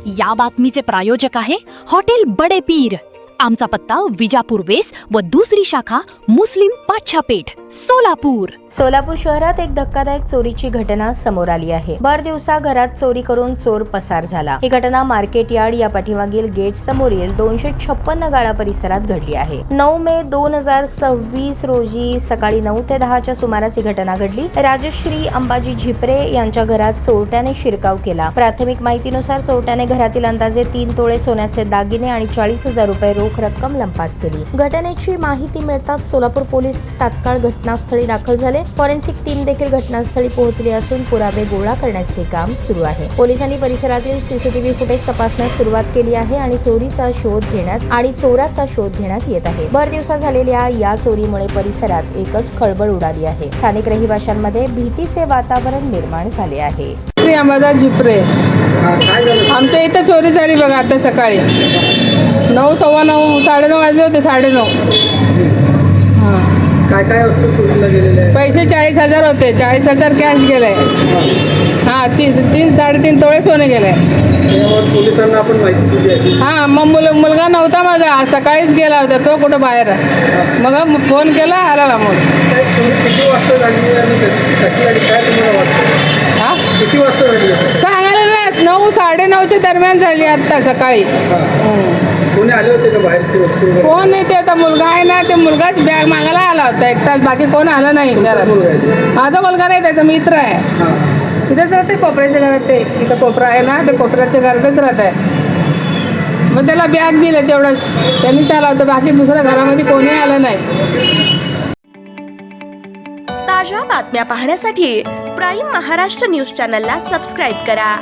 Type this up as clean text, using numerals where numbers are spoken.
या बातमीचे प्रायोजक आहे हॉटेल बडे पीर। आमचा पत्ता विजापूर वेस व दुसरी शाखा मुस्लिम पाच्छापेठ सोलापूर। सोलापूर शहरात एक धक्कादायक चोरीची घटना समोर आली आहे। भर दिवसा घरात चोरी करून चोर पसार झाला। ही घटना मार्केट यार्ड या पाठीमागील गेट समोरील 256 गाळा परिसरात घडली आहे। 9 मे 2026 रोजी सकाळी 9 ते 10 च्या सुमारास ही घटना घडली। राजश्री अंबाजी झिपरे यांच्या घरात चोरट्याने शिरकाव केला। प्राथमिक माहितीनुसार चोरट्याने घरातील अंदाजे 3 तोळे सोन्याचे दागिने आणि 40,000 रुपये रोख रक्कम लंपास केली। घटनेची माहिती मिळताच सोलापूर पोलीस तात्काळ घटनास्थळी दाखल झाले। फॉरेन्सिक टीम देखील घटनास्थळी पोहोचली असून पुरावे गोळा करण्याचे काम सुरू आहे। पोलिसांनी परिसरातील सीसीटीव्ही फुटेज तपासण्यास सुरुवात केली आहे आणि चोराचा शोध घेण्यात येत आहे। भर दिवसा झालेल्या या चोरीमुळे परिसरात एकच खळबळ उडाली आहे। स्थानिक रहिवाशांमध्ये भीतीचे वातावरण निर्माण झाले आहे। श्री अंबादास झिपरे, आमच्या इथं चोरी झाली बघा आता सकाळी 9, सव्वा 9, 9:30 वाजले होते, 9:30। काय काय वस्तू चोरीला गेलेल्या आहेत? पैसे 40,000 होते, 40,000 कॅश गेलाय। हा 3 साडेतीन तोळे सोने गेले। त्यावर पोलिसांना आपण माहिती दिली आहे? हा मग मुलगा नव्हता माझा, सकाळीच गेला होता तो कुठं बाहेर। मग फोन केला, आला मग। काय चोरी किती वाजता झाली आणि कशी झाली काय तुम्हाला वाटतं? हा किती वाजता झाली? सांगायला नाही, 9, 9:30च्या दरम्यान झाली आता सकाळी। कोणी आले होते का बाहेरची वस्तू? कोण नाही, ते आता मुलगा आहे ना, ते मुलगाच बॅग मागायला आला होता एकटाच, बाकी कोण आलं नाही घरात। माझा मुलगा नाही, त्याचा मित्र आहे। इथंच राहते कोपऱ्याच्या घरात, ते इथं कोपरा आहे ना, ते कोपऱ्याच्या घरातच राहत आहे। मग त्याला बॅग दिले तेवढंच, त्यांनी चाला होतं, बाकी दुसऱ्या घरामध्ये कोणी आलं नाही। ताज्या बातम्या पाहण्यासाठी प्राईम महाराष्ट्र न्यूज चॅनलला सबस्क्राईब करा।